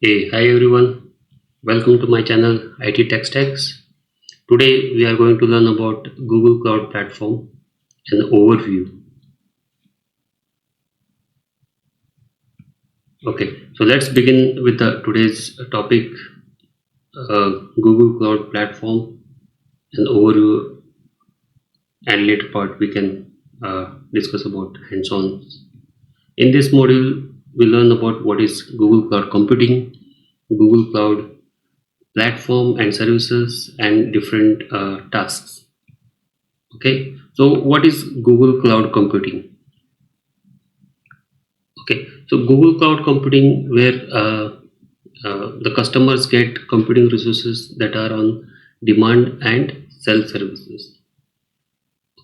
Hey, hi everyone. Welcome to my channel ITTECHSTACKS. Today we are going to learn about Google Cloud Platform and overview. Okay, so let's begin with today's topic, Google Cloud Platform and overview, and later part we can discuss about hands-on. In this module, we learn about what is Google Cloud Computing, Google Cloud Platform and services, and different tasks. Okay, so what is Google Cloud Computing? Okay, so Google Cloud Computing, where the customers get computing resources that are on demand and self-services.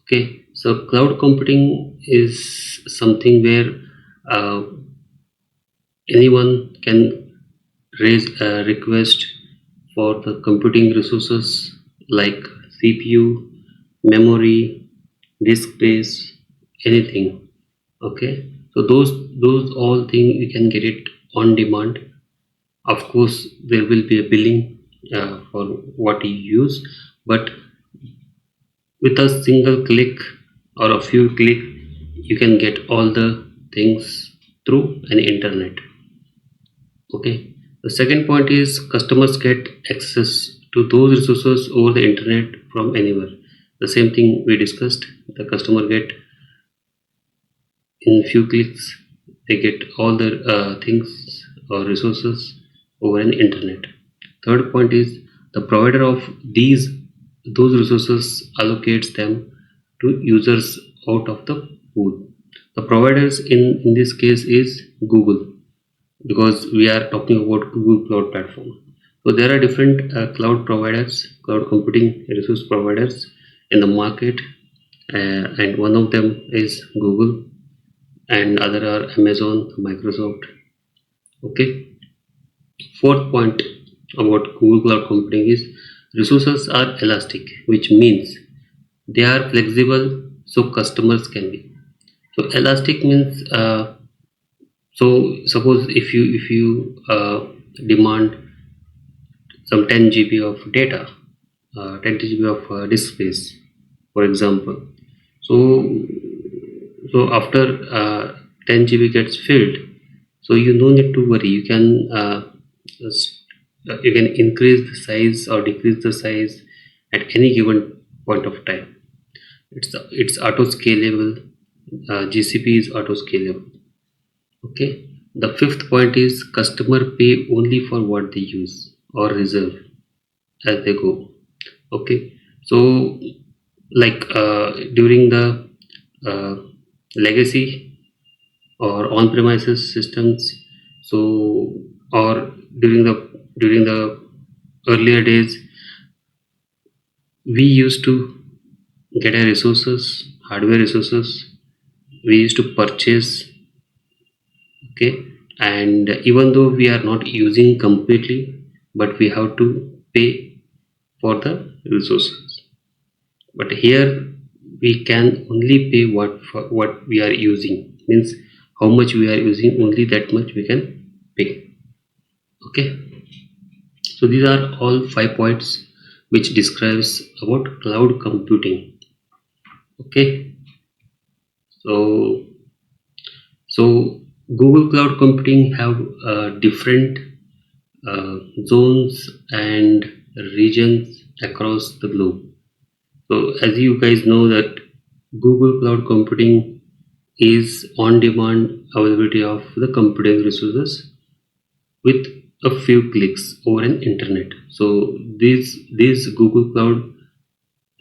Okay, so cloud computing is something where anyone can raise a request for the computing resources like CPU, memory, disk space, anything. Okay, so those all things you can get it on demand. Of course, there will be a billing for what you use, but with a single click or a few click, you can get all the things through an internet. Okay, the second point is customers get access to those resources over the internet from anywhere. The same thing we discussed, the customer get in few clicks, they get all the things or resources over an internet. Third point is the provider of those resources allocates them to users out of the pool. The providers in this case is Google, because we are talking about Google Cloud Platform. So there are different cloud providers, cloud computing resource providers in the market, and one of them is Google, and other are Amazon, Microsoft. Okay. Fourth point about Google Cloud Computing is resources are elastic, which means they are flexible, so customers can be. So elastic means so suppose if you demand some 10 GB of data, 10 GB of disk space, for example. So after 10 GB gets filled, so you don't need to worry. You can increase the size or decrease the size at any given point of time. It's auto scalable. GCP is auto scalable. Okay. The fifth point is customer pay only for what they use or reserve as they go. Okay. So like during the legacy or on-premises systems, so or during the earlier days, we used to get a resources, hardware resources, we used to purchase. Okay, and even though we are not using completely, but we have to pay for the resources. But here we can only pay what we are using, means how much we are using, only that much we can pay. Okay, so these are all 5 points which describes about cloud computing. Okay, so Google Cloud Computing have different zones and regions across the globe. So as you guys know that Google Cloud Computing is on-demand availability of the computing resources with a few clicks over an internet. So these Google Cloud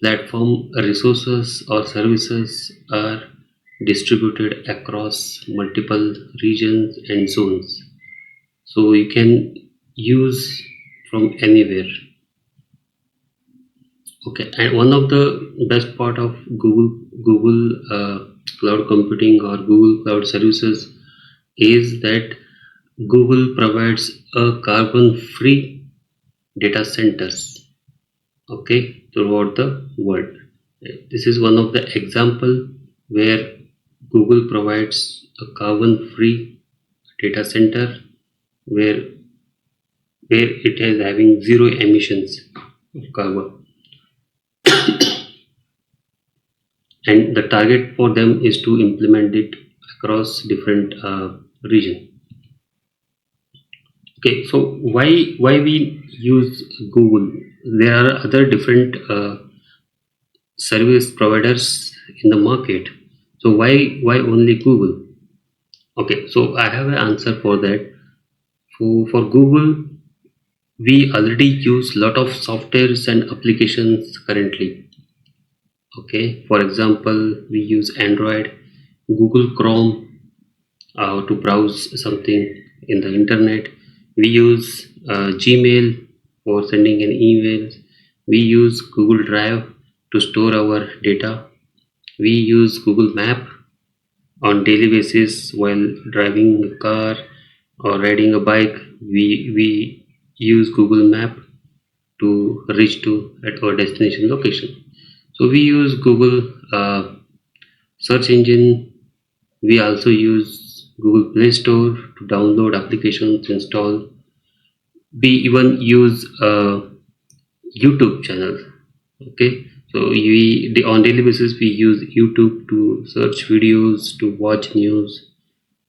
platform resources or services are distributed across multiple regions and zones. So you can use from anywhere. Okay, and one of the best part of Google Cloud Computing or Google Cloud Services is that Google provides a carbon-free data centers, okay, throughout the world. This is one of the example where Google provides a carbon-free data center where it is having zero emissions of carbon, and the target for them is to implement it across different region. Okay, so why we use Google? There are other different service providers in the market. So why only Google? Okay, so I have an answer for that. For Google, we already use lot of softwares and applications currently. Okay, for example, we use Android, Google Chrome to browse something in the internet. We use Gmail for sending an email. We use Google Drive to store our data. We use Google Map on daily basis while driving a car or riding a bike. We use Google Map to reach to at our destination location. So we use Google search engine. We also use Google Play Store to download applications, install. We even use YouTube channel. Okay, so on daily basis we use YouTube to search videos, to watch news,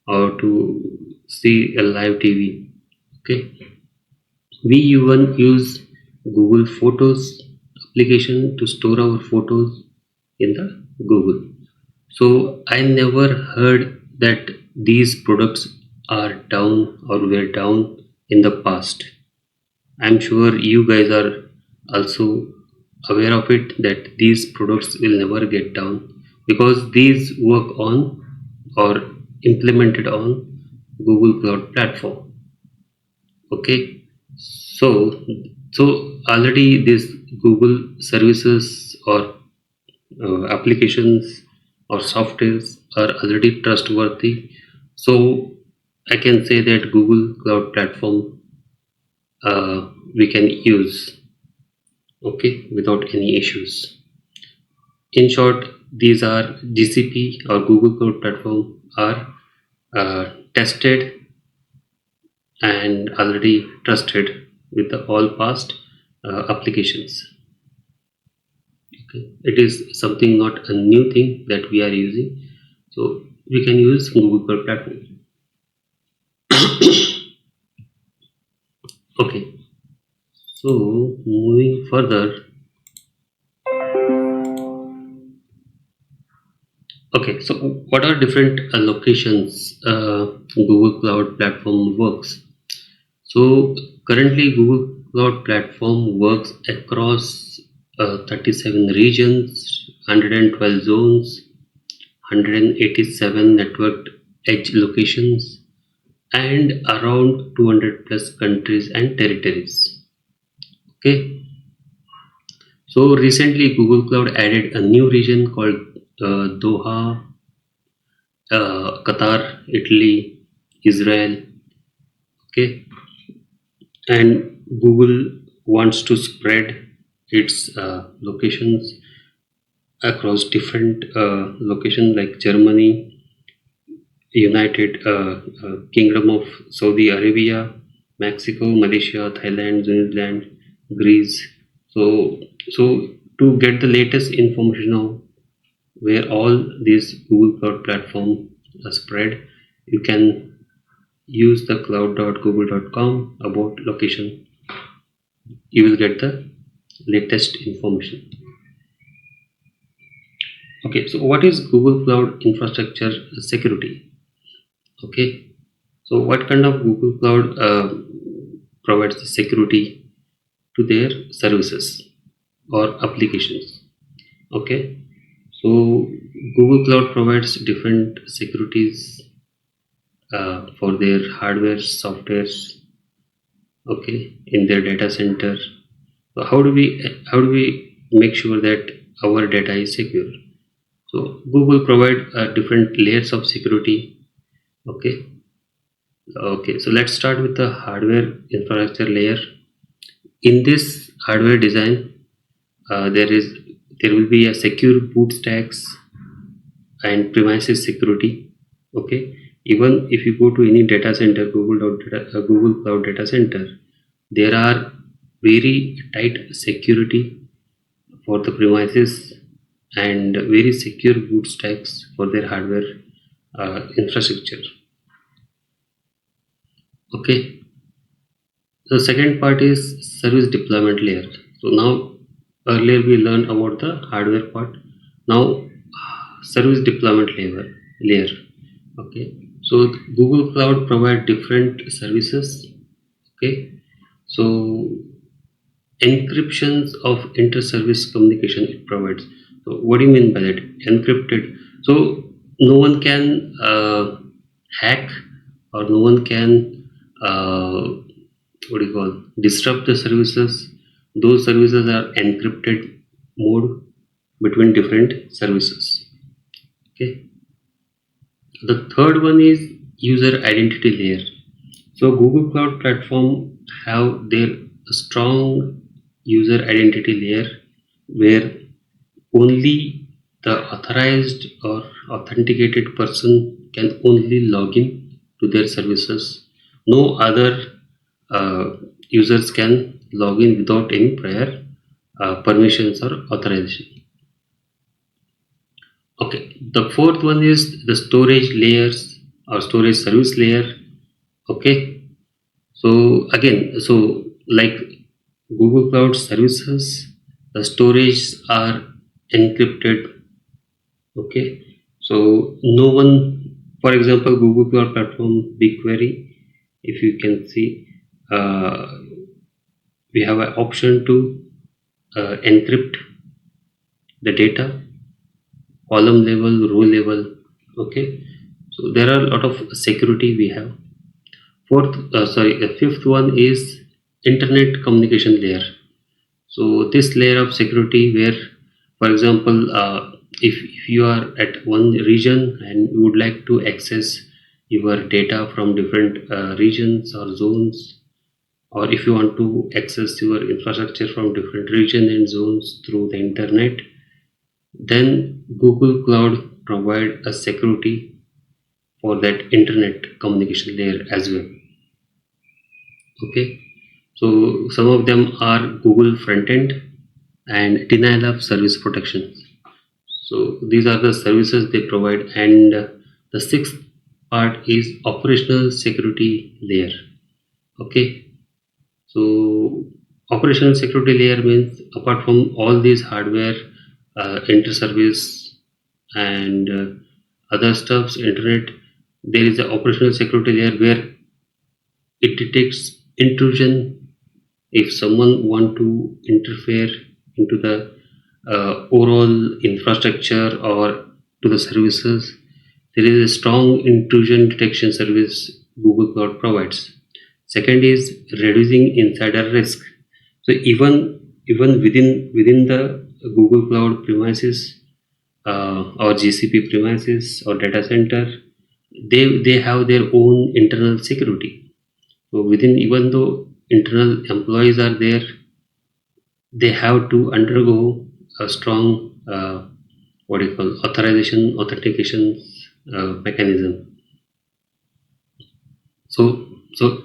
or to see a live TV. Okay, we even use Google Photos application to store our photos in the Google. So I never heard that these products are down or were down in the past. I'm sure you guys are also aware of it, that these products will never get down because these work on or implemented on Google Cloud Platform. Okay, so already this Google services or applications or softwares are already trustworthy. So I can say that Google Cloud Platform we can use, okay, without any issues. In short, these are GCP or Google Cloud Platform are tested and already trusted with the all past applications. Okay. It is something, not a new thing that we are using. So we can use Google Cloud Platform. Okay. So moving further. Okay. So what are different locations Google Cloud Platform works? So currently Google Cloud Platform works across 37 regions, 112 zones, 187 networked edge locations, and around 200 plus countries and territories. Okay. So recently Google Cloud added a new region called Doha, Qatar, Italy, Israel. Okay. And Google wants to spread its locations across different locations like Germany, United Kingdom of Saudi Arabia, Mexico, Malaysia, Thailand, New Zealand, Greece. So to get the latest information of where all these Google Cloud platform are spread, you can use the cloud.google.com about location. You will get the latest information. Okay, so what is Google Cloud Infrastructure Security? Okay, So what kind of Google Cloud provides the security to their services or applications? Okay, so Google Cloud provides different securities for their hardware, softwares, okay, in their data center. So how do we make sure that our data is secure? So Google provide different layers of security. Okay, okay. So let's start with the hardware infrastructure layer. In this hardware design, uh, there is there will be a secure boot stacks and premises security. Okay, even if you go to any data center, Google Cloud data center, there are very tight security for the premises and very secure boot stacks for their hardware infrastructure. Okay, the second part is service deployment layer. So now earlier we learned about the hardware part. Now service deployment layer. Okay, so Google Cloud provide different services. Okay, so encryptions of inter-service communication it provides. So what do you mean by that? Encrypted. So no one can hack, or no one can what do you call, disrupt the services. Those services are encrypted mode between different services. Okay, the third one is user identity layer. So Google Cloud Platform have their strong user identity layer, where only the authorized or authenticated person can only log in to their services. No other uh, users can log in without any prior permissions or authorization. Okay, the fourth one is the storage layers or storage service layer. Okay, so again, so like Google Cloud services, the storage are encrypted. Okay, so no one, for example, Google Cloud Platform BigQuery, if you can see, uh, we have an option to encrypt the data, column level, row level. Okay, so there are a lot of security we have. Fifth one is internet communication layer. So this layer of security, where for example, if you are at one region and you would like to access your data from different regions or zones, or if you want to access your infrastructure from different region and zones through the internet, then Google Cloud provide a security for that internet communication layer as well. Okay, so some of them are Google frontend and denial of service protection. So these are the services they provide. And the sixth part is operational security layer. Okay, so operational security layer means apart from all these hardware, inter-service, and other stuffs, internet, there is a operational security layer where it detects intrusion. If someone want to interfere into the overall infrastructure or to the services, there is a strong intrusion detection service Google Cloud provides. Second is reducing insider risk. So even within the Google Cloud premises, or GCP premises or data center, they have their own internal security. So within, even though internal employees are there, they have to undergo a strong what do you call, authorization authentication mechanism. So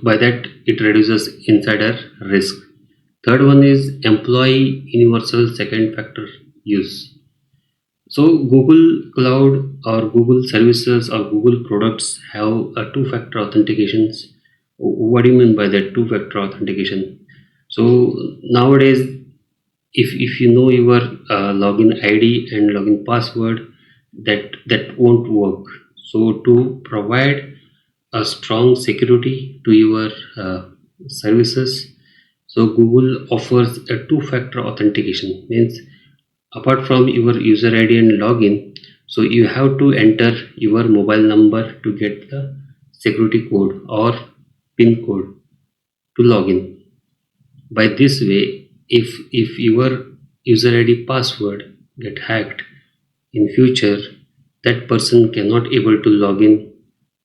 by that it reduces insider risk. Third one is employee universal second factor use. So Google Cloud or Google services or Google products have a two-factor authentications. What do you mean by that two-factor authentication? So nowadays, if you know your login ID and login password, that won't work. So to provide a strong security to your services. So Google offers a two-factor authentication, means apart from your user ID and login, so you have to enter your mobile number to get the security code or PIN code to login. By this way, if your user ID password get hacked in future, that person cannot able to log in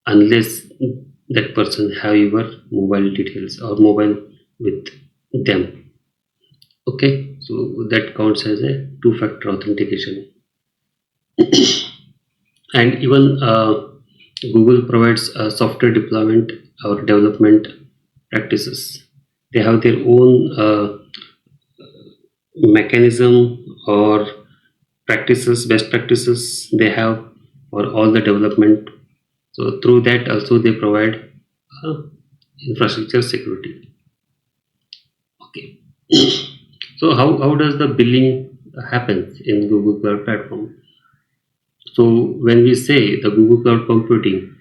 unless that person have your mobile details or mobile with them. Okay, so that counts as a two-factor authentication. And even Google provides software deployment or development practices. They have their own mechanism or practices, best practices they have for all the development. So through that also they provide infrastructure security. Okay. So how does the billing happens in Google Cloud Platform? So when we say the Google Cloud Computing,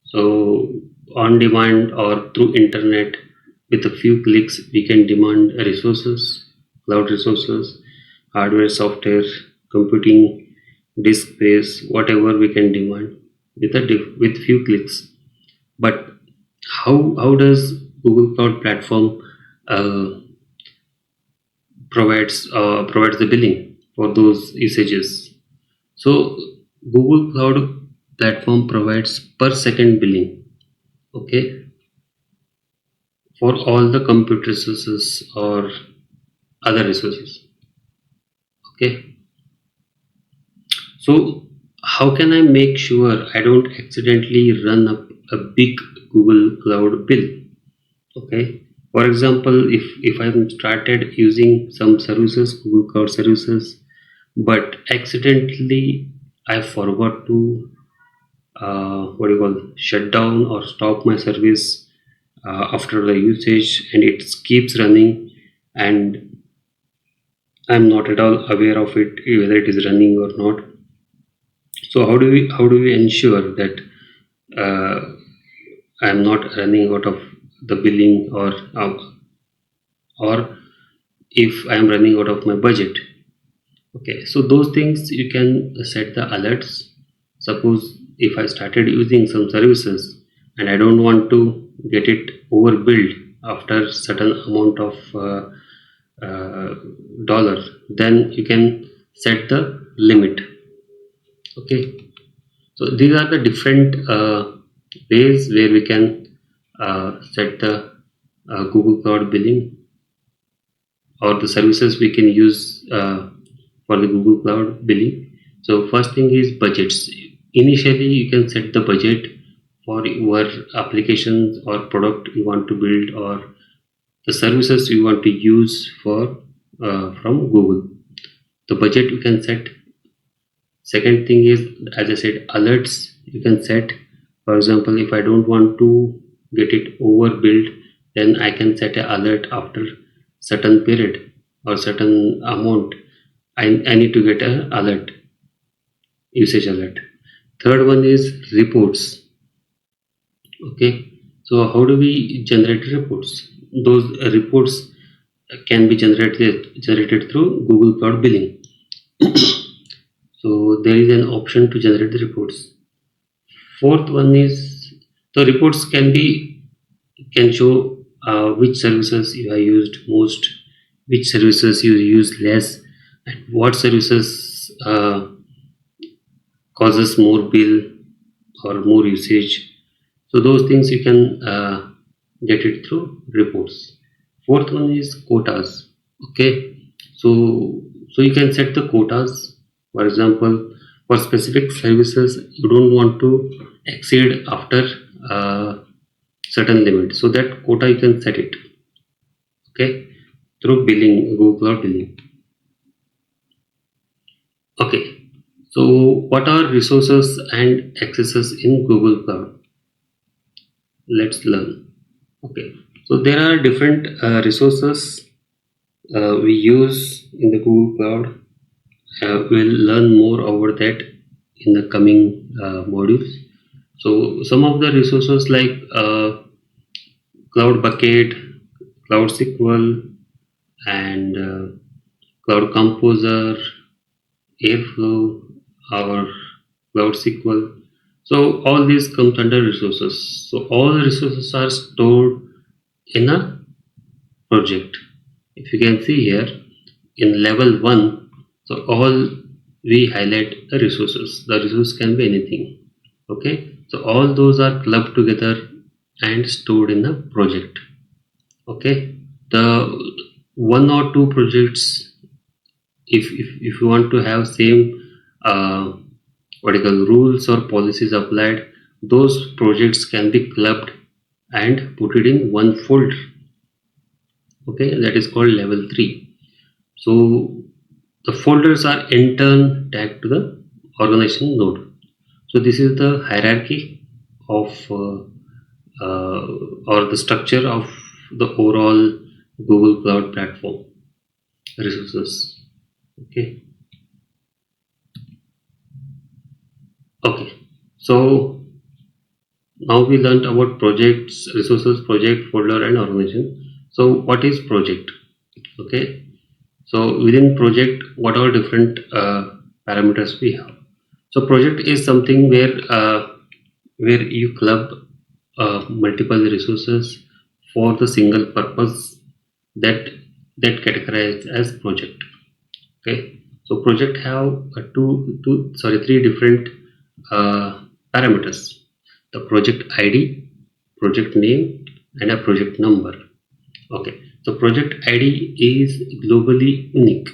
so on demand or through internet, with a few clicks we can demand resources, cloud resources, hardware, software, computing, disk space, whatever we can demand with few clicks. But how does Google Cloud Platform uh, provides the billing for those usages? So Google Cloud Platform provides per second billing, okay, for all the compute resources or other resources. Okay, so how can I make sure I don't accidentally run up a big Google Cloud bill? Okay, for example, if I'm started using some services, Google Cloud services, but accidentally I forgot to what do you call shut down or stop my service after the usage, and it keeps running, and I'm not at all aware of it whether it is running or not. So how do we ensure that uh, I'm not running out of the billing, or if I'm running out of my budget? Okay, so those things you can set the alerts. Suppose if I started using some services and I don't want to get it overbilled after certain amount of uh, dollar, then you can set the limit. Okay, so these are the different ways where we can set the Google Cloud billing or the services we can use for the Google Cloud billing. So first thing is budgets. Initially, you can set the budget for your applications or product you want to build, or the services you want to use for from Google. The budget you can set. Second thing is, as I said, alerts you can set. For example, if I don't want to get it overbilled, then I can set an alert after certain period or certain amount. I need to get an alert, usage alert. Third one is reports. Okay, so how do we generate reports? Those reports can be generated through Google Cloud Billing. So there is an option to generate the reports. Fourth one is the reports can show which services you have used most, which services you use less, and what services causes more bill or more usage. So those things you can get it through reports. Fourth one is quotas. Okay, so you can set the quotas. For example, for specific services, you don't want to exceed after certain limit. So that quota you can set it. Okay, through billing, Google Cloud Billing. Okay, so what are resources and accesses in Google Cloud? Let's learn. Okay, so there are different resources we use in the Google Cloud. We'll learn more over that in the coming modules. So some of the resources like Cloud Bucket, Cloud SQL, and Cloud Composer, Airflow, or Cloud SQL. So all these comes under resources. So all the resources are stored in a project. If you can see here in level 1, so all we highlight the resources. The resource can be anything. Okay, so all those are clubbed together and stored in a project. Okay, the one or two projects, if you want to have same what you call rules or policies applied, those projects can be clubbed and put it in one folder. Okay, that is called level 3. So the folders are in turn tagged to the organization node. So this is the hierarchy of or the structure of the overall Google Cloud Platform resources. Okay. Okay. So now we learned about projects, resources, project, folder, and organization. So what is project? Okay. So within project, what are different parameters we have? So project is something where you club multiple resources for the single purpose that categorized as project. Okay, so project have three different parameters: the project ID, project name, and a project number. Okay, so project ID is globally unique.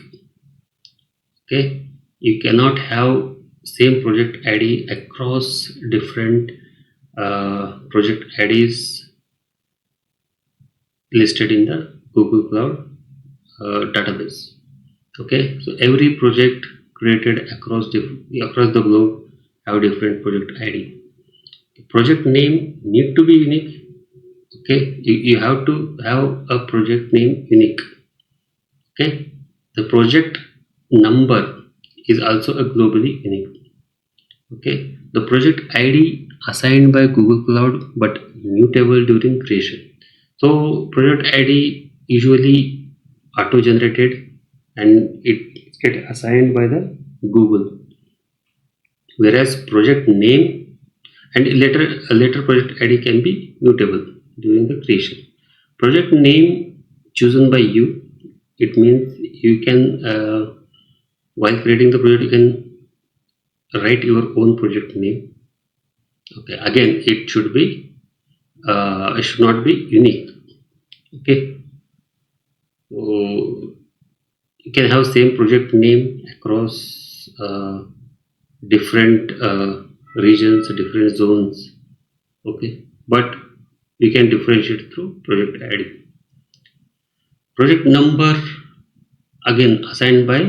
Okay, you cannot have same project ID across different project IDs listed in the Google Cloud database. Okay, so every project created across the globe have different project ID. Project name need to be unique. Okay, you have to have a project name unique. Okay, the project number is also a globally unique. Okay, the project ID assigned by Google Cloud but mutable during creation. So project ID usually auto generated and it get assigned by the Google, whereas project name and later project ID can be mutable during the creation. Project name chosen by you, it means you can while creating the project you can write your own project name. Okay, again it should not be unique. Okay, so you can have same project name across different regions, different zones. Okay, but we can differentiate through project ID. Project number again assigned by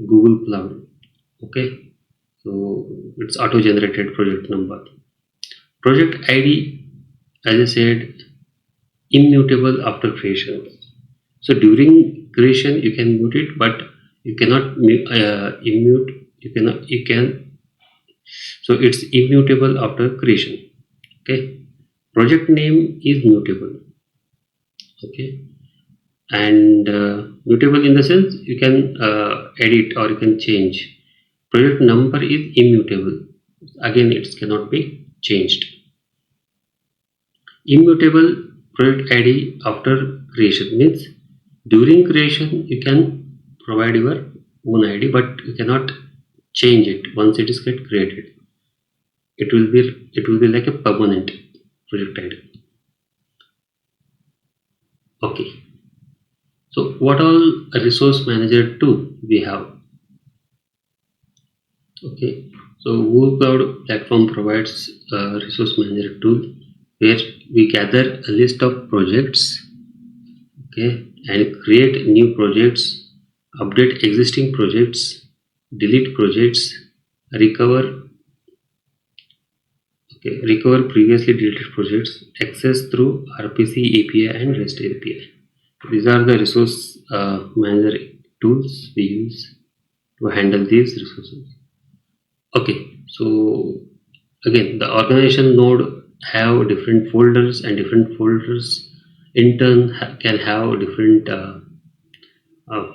Google Cloud. Okay, so it's auto generated project number. Project ID, as I said, immutable after creation. So during creation you can mute it, but you cannot immute. You can. So it's immutable after creation. Okay. Project name is mutable. Okay. And mutable in the sense you can edit or you can change. Project number is immutable. Again, it cannot be changed. Immutable project ID after creation means during creation you can provide your own ID, but you cannot change it once it is get created. It will be like a permanent project ID. Okay. So what all a resource manager tool we have? Okay. So Google Cloud Platform provides a resource manager tool where we gather a list of projects, okay, and create new projects, update existing projects, delete projects, recover recover previously deleted projects, access through RPC API and REST API. These are the resource manager tools we use to handle these resources. Okay, so Again, the organization node have different folders, and different folders in turn can have different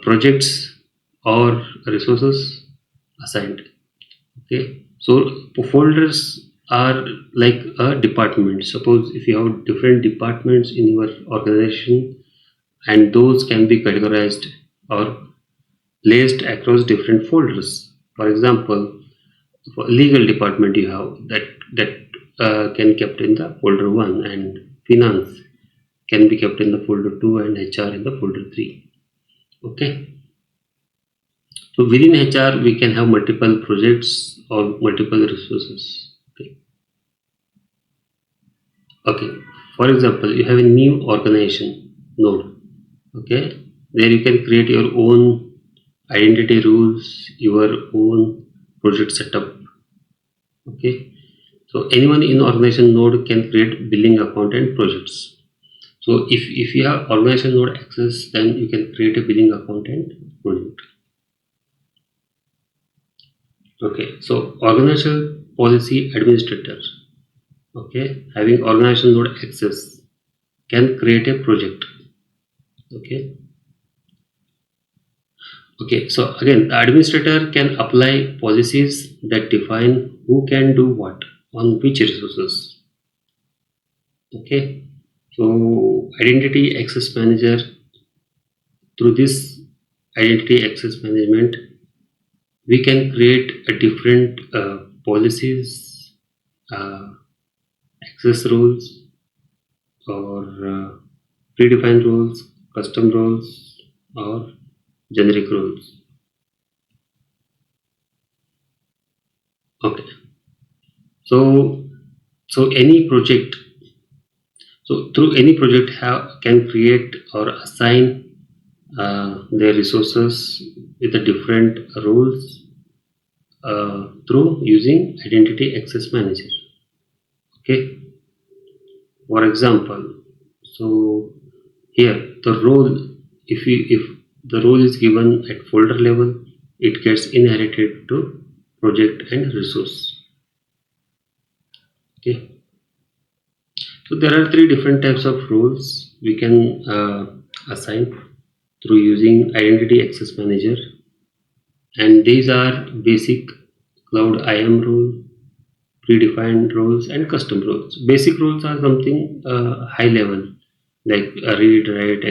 projects or resources assigned. Okay, so folders are like a department. Suppose if you have different departments in your organization, and those can be categorized or placed across different folders. For example, for legal department you have that can kept in the folder 1, and finance can be kept in the folder 2, and HR in the folder 3. Okay, so within HR we can have multiple projects or multiple resources. Okay, okay. For example, you have a new organization node. Okay, there you can create your own identity rules, your own project setup. Okay, so anyone in organization node can create billing account and projects. So if you have organization node access, then you can create a billing account and project. Okay, so organization policy administrator, okay, having organization node access can create a project. Okay, okay, so again, the administrator can apply policies that define who can do what on which resources. Okay, so identity access manager, through this identity access management, we can create a different policies, uh, access rules, or predefined rules, custom rules, or generic rules. Okay, so any project, so through any project can create or assign their resources with the different roles through using identity access manager. Okay, for example, so here the role, if the role is given at folder level, it gets inherited to project and resource. Okay, so there are three different types of roles we can assign through using identity access manager, and these are basic cloud IAM role, predefined roles, and custom roles. Basic roles are something high level, like read, write,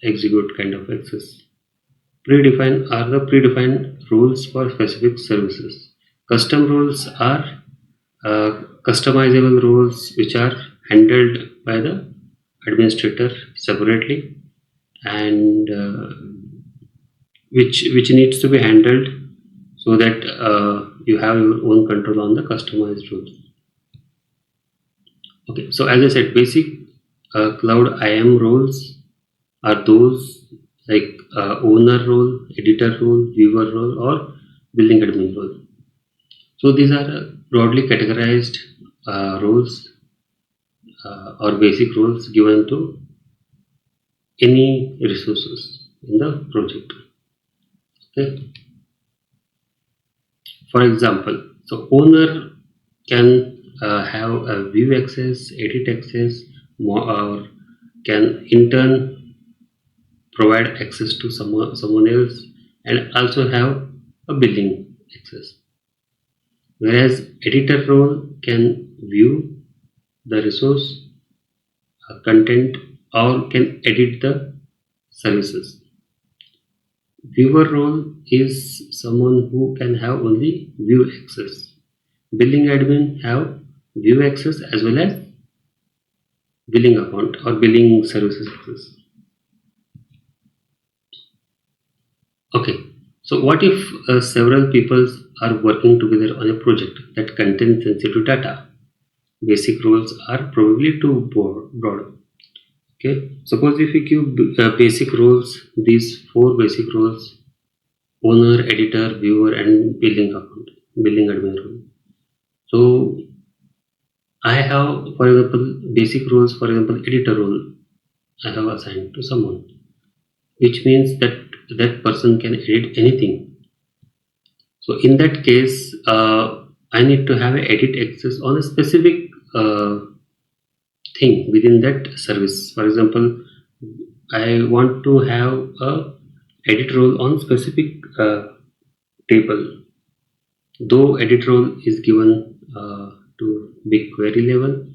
execute kind of access. Predefined are the predefined rules for specific services. Custom rules are customizable rules which are handled by the administrator separately, and which needs to be handled so that you have your own control on the customized rules. Okay, so as I said, basic cloud IAM roles are those like owner role, editor role, viewer role, or building admin role. So these are broadly categorized roles or basic roles given to any resources in the project. Okay. For example, so owner can have a view access, edit access, or can in turn provide access to someone else, and also have a billing access. Whereas editor role can view the resource content or can edit the services. Viewer role is someone who can have only view access. Billing admin have view access as well as billing account or billing services access. Okay, so what if several people are working together on a project that contains sensitive data? Basic roles are probably too broad. Okay, suppose if we give basic roles, these four basic roles: owner, editor, viewer, and billing account, billing admin role. So I have, for example, basic roles. For example, editor role I have assigned to someone, which means that that person can edit anything. So in that case, I need to have edit access on a specific thing within that service. For example, I want to have a edit role on specific table. Though edit role is given to BigQuery level,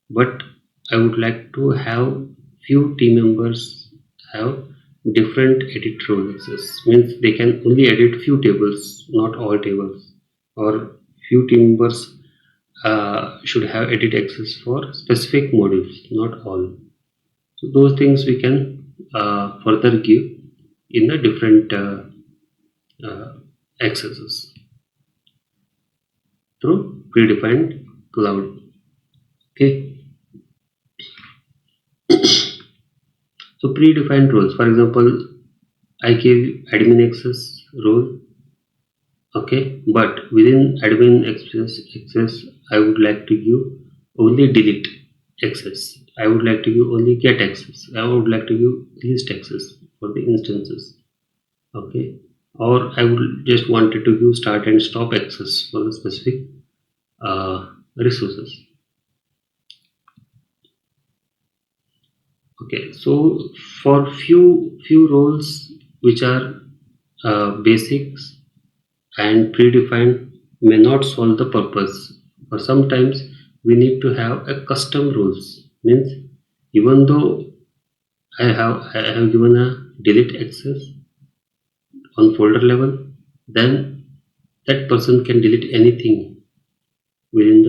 but I would like to have few team members have different edit role access. Means they can only edit few tables, not all tables, or few team members should have edit access for specific modules, not all. So those things we can further give in the different accesses through predefined cloud. Okay. So predefined roles. For example, I give admin access role. Okay, but within admin access, I would like to give only delete access. I would like to give only get access. I would like to give list access for the instances. Okay, or I would just wanted to give start and stop access for the specific resources. Okay, so for few roles which are basics and predefined may not solve the purpose, or sometimes we need to have a custom rules. Means even though I have given a delete access on folder level, then that person can delete anything within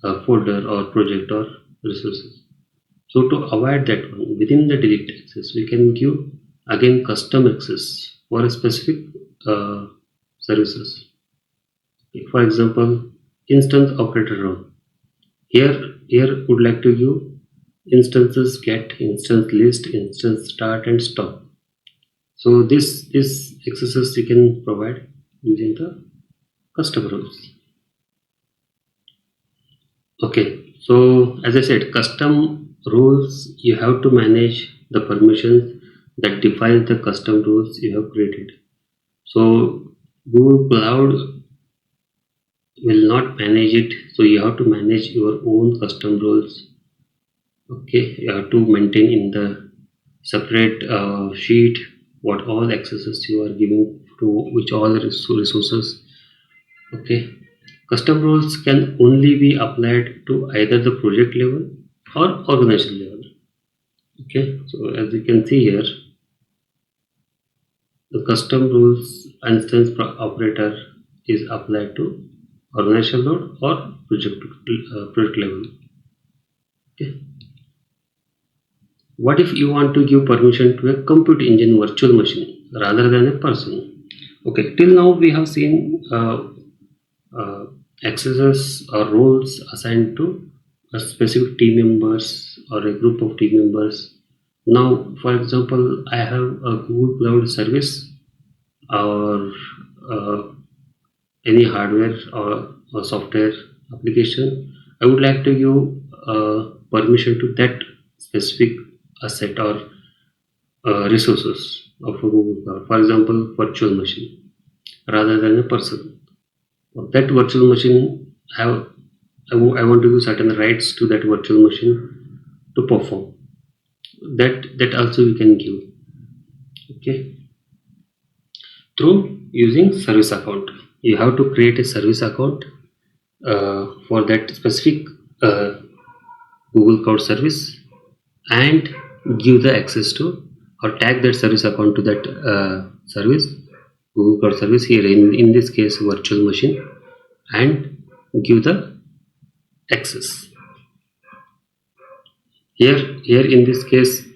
the folder or project or resources. So to avoid that one, within the delete access, we can give again custom access for a specific services. For example, instance operator role. Here would like to give instances get, instance list, instance start and stop. So this accesses you can provide using the custom rules. Okay, so as I said, custom rules, you have to manage the permissions that define the custom rules you have created. So Google Cloud will not manage it, so you have to manage your own custom rules. Okay, you have to maintain in the separate sheet what all accesses you are giving to which all resources. Okay, custom rules can only be applied to either the project level or organization level. Okay, so as you can see here, the custom rules instance operator is applied to organization level or project level. Okay. What if you want to give permission to a compute engine virtual machine rather than a person? Okay, till now we have seen accesses or roles assigned to a specific team members or a group of team members. Now, for example, I have a Google Cloud service or any hardware or software application. I would like to give permission to that specific asset or resources of a Google Cloud. For example, virtual machine rather than a person. That virtual machine I want to give certain rights to that virtual machine to perform. That also we can give. Okay, through using service account. You have to create a service account for that specific Google Cloud service and give the access to or tag that service account to that service, Google Cloud service, here in this case virtual machine, and give the access. Here in this case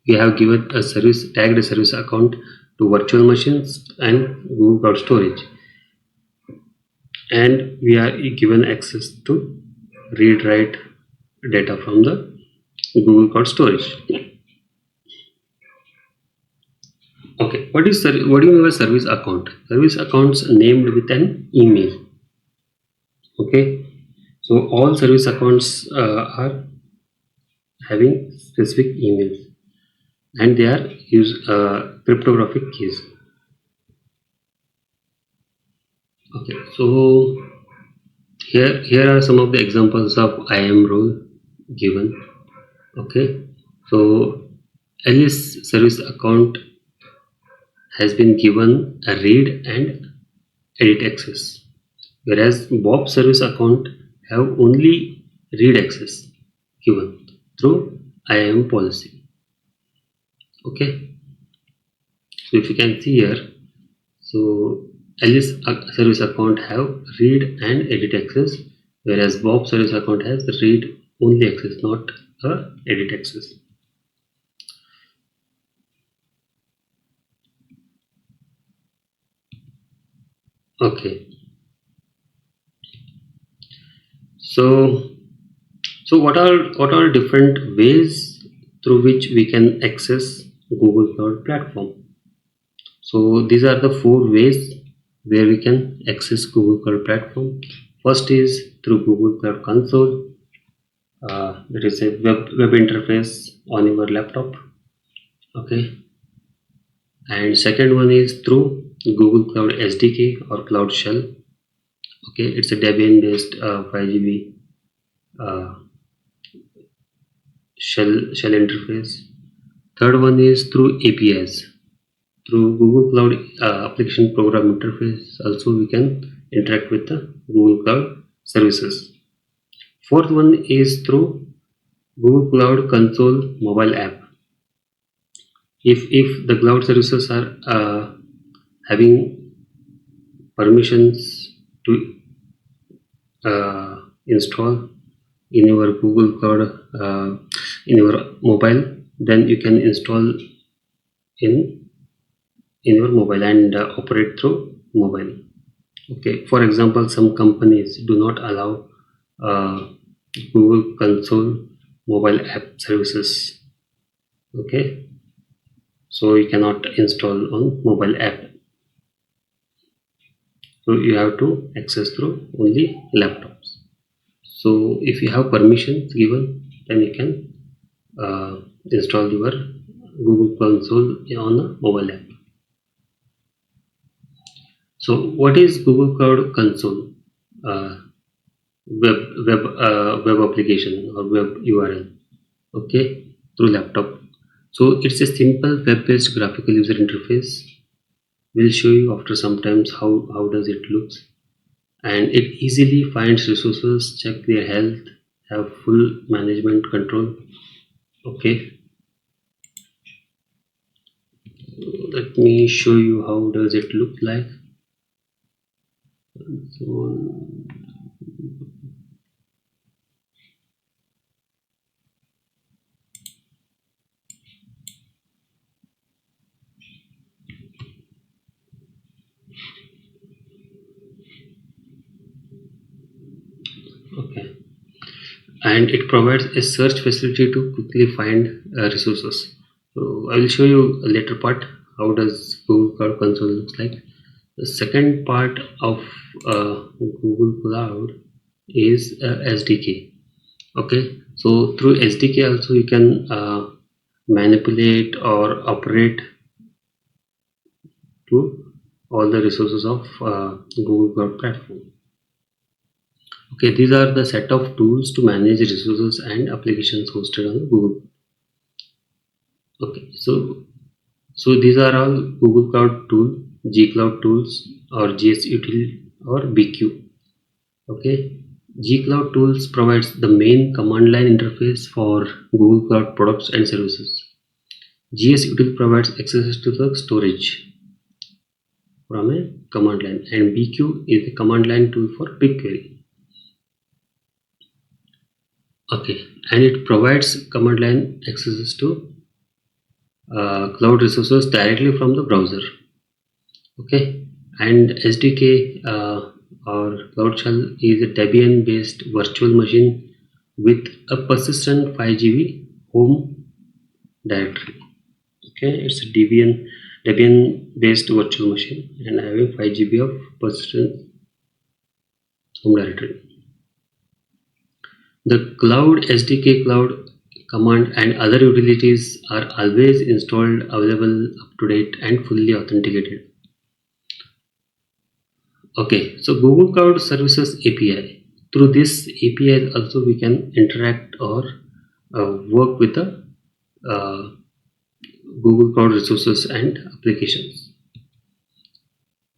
we have given a service, tagged a service account to virtual machines and Google Cloud storage, and we are given access to read write data from the Google Cloud storage. Okay, what do you mean by service account? Service accounts named with an email. Okay, so all service accounts are having specific emails, and they are use cryptographic keys. Okay, so Here are some of the examples of IAM role given. Okay, so Alice service account has been given a read and edit access, whereas Bob service account have only read access given through IAM policy. Okay, so if you can see here, so Alice service account have read and edit access, whereas Bob service account has read only access, not edit access. Okay, so what are different ways through which we can access Google Cloud Platform? So these are the 4 ways where we can access Google Cloud Platform. First is through Google Cloud Console. There is a web interface on your laptop. Okay, and second one is through Google Cloud SDK or Cloud Shell. Okay, it's a Debian based 5 GB uh, shell interface. Third one is through APIs. Through Google Cloud Application Program Interface, also we can interact with the Google Cloud services. Fourth one is through Google Cloud Console mobile app. If the cloud services are having permissions to install in your Google Cloud in your mobile, then you can install in your mobile and operate through mobile. Okay, for example, some companies do not allow Google Console mobile app services. Okay, so you cannot install on mobile app, so you have to access through only laptops. So if you have permissions given, then you can install your Google Console on a mobile app. So what is Google Cloud Console? Uh, web application or web URL. Okay, through laptop. So it's a simple web-based graphical user interface. We'll show you after some times how does it looks, and it easily finds resources, check their health, have full management control. Okay, let me show you how does it look like. So okay, and it provides a search facility to quickly find resources. So I will show you a later part how does Google Cloud Console looks like. The second part of Google Cloud is SDK. Okay, so through SDK also you can manipulate or operate to all the resources of Google Cloud Platform. Okay, these are the set of tools to manage resources and applications hosted on Google. Okay, so these are all Google Cloud tool, G Cloud tools or GS util or BQ. Okay, G Cloud tools provides the main command line interface for Google Cloud products and services. GS util provides access to the storage from a command line, and BQ is a command line tool for BigQuery. Okay, and it provides command line access to cloud resources directly from the browser. Okay, and SDK or Cloud Shell is a Debian based virtual machine with a persistent 5 GB home directory. Okay, it's a Debian based virtual machine and having 5 GB of persistent home directory. The Cloud SDK, Cloud command and other utilities are always installed, available, up to date and fully authenticated. Okay, so Google Cloud Services API. through this API also we can interact or work with the Google Cloud resources and applications.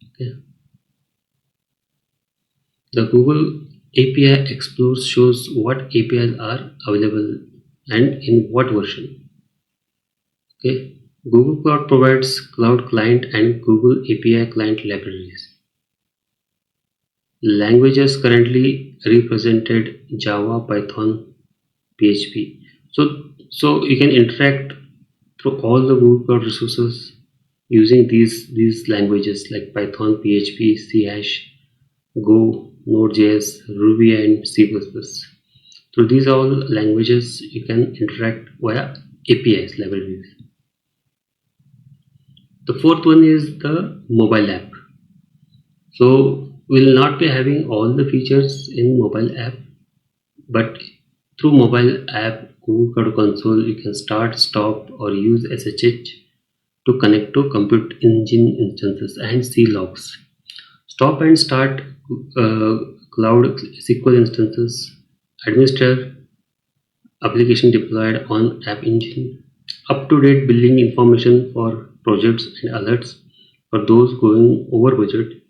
Okay. The Google API Explore shows what APIs are available and in what version. Okay. Google Cloud provides Cloud Client and Google API Client libraries. Languages currently represented Java, Python, PHP. So you can interact through all the Google Cloud resources using these languages like Python, PHP, C#, Go, Node.js, Ruby, and C++. Through these all languages, you can interact via APIs libraries. The fourth one is the mobile app. So we'll not be having all the features in mobile app, but through mobile app Google Cloud Console, you can start, stop, or use SSH to connect to Compute Engine instances and see logs. Stop and start Cloud SQL instances, administer application deployed on App Engine, up-to-date billing information for projects and alerts for those going over budget.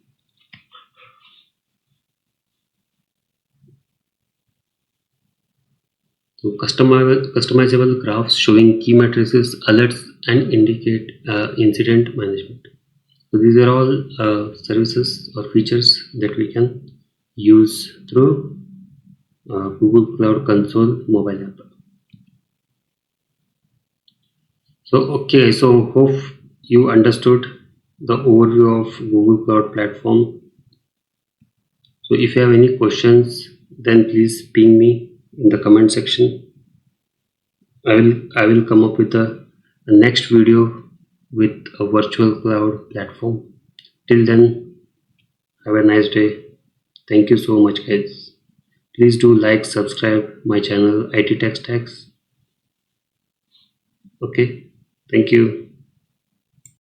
So customizable graphs showing key matrices, alerts, and indicate incident management. So these are all services or features that we can use through Google Cloud Console mobile app. So hope you understood the overview of Google Cloud Platform. So if you have any questions, then please ping me in the comment section. I will come up with a next video with a virtual cloud platform. Till then, have a nice day. Thank you so much, guys. Please do like, subscribe my channel ITTECHSTACKS. Okay, thank you.